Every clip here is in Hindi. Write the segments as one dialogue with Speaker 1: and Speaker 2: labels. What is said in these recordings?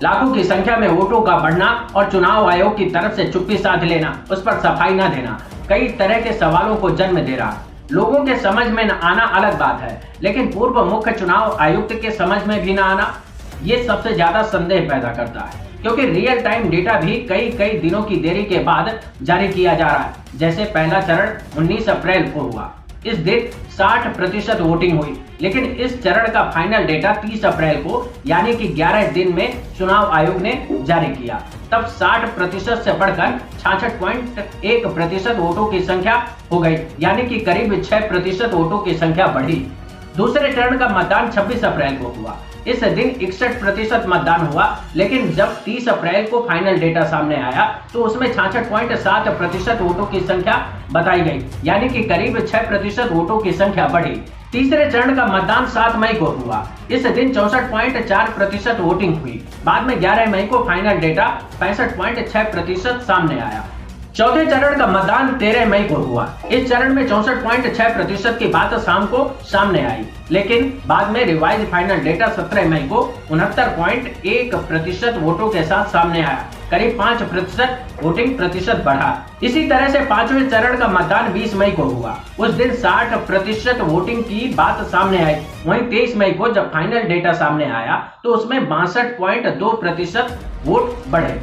Speaker 1: लाखों की संख्या में वोटों का बढ़ना और चुनाव आयोग की तरफ से चुप्पी साध लेना, उस पर सफाई न देना कई तरह के सवालों को जन्म दे रहा है। लोगों के समझ में न आना अलग बात है, लेकिन पूर्व मुख्य चुनाव आयुक्त के समझ में भी न आना ये सबसे ज्यादा संदेह पैदा करता है, क्योंकि रियल टाइम डेटा भी कई दिनों की देरी के बाद जारी किया जा रहा है। जैसे पहला चरण 19 अप्रैल को हुआ, इस दिन 60% वोटिंग हुई, लेकिन इस चरण का फाइनल डेटा 30 अप्रैल को यानी कि 11 दिन में चुनाव आयोग ने जारी किया। तब 60% से बढ़कर 66.1% वोटों की संख्या हो गई, यानी कि करीब 6% वोटों की संख्या बढ़ी। दूसरे चरण का मतदान 26 अप्रैल को हुआ, इस दिन 61% मतदान हुआ, लेकिन जब 30 अप्रैल को फाइनल डेटा सामने आया तो उसमें 66.7% वोटों की संख्या बताई गई, यानी कि करीब 6% वोटों की संख्या बढ़ी। तीसरे चरण का मतदान 7 मई को हुआ, इस दिन 64.4% वोटिंग हुई। बाद में 11 मई को फाइनल डेटा 65.6% सामने आया। चौथे चरण का मतदान 13 मई को हुआ, इस चरण में 64.6% की बात शाम को सामने आई, लेकिन बाद में रिवाइज फाइनल डेटा 17 मई को 69.1% वोटों के साथ सामने आया, करीब 5% वोटिंग प्रतिशत बढ़ा। इसी तरह से पांचवें चरण का मतदान 20 मई को हुआ, उस दिन 60% वोटिंग की बात सामने आई। वहीं 23 मई को जब फाइनल डेटा सामने आया तो उसमें 62.2% वोट बढ़े।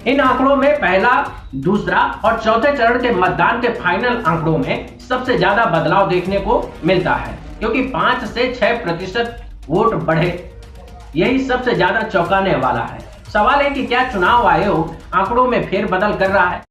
Speaker 1: इन आंकड़ों में पहला, दूसरा और चौथे चरण के मतदान के फाइनल आंकड़ों में सबसे ज्यादा बदलाव देखने को मिलता है, क्योंकि 5 से 6% वोट बढ़े। यही सबसे ज्यादा चौंकाने वाला है। सवाल है कि क्या चुनाव आयोग आंकड़ों में फेरबदल कर रहा है?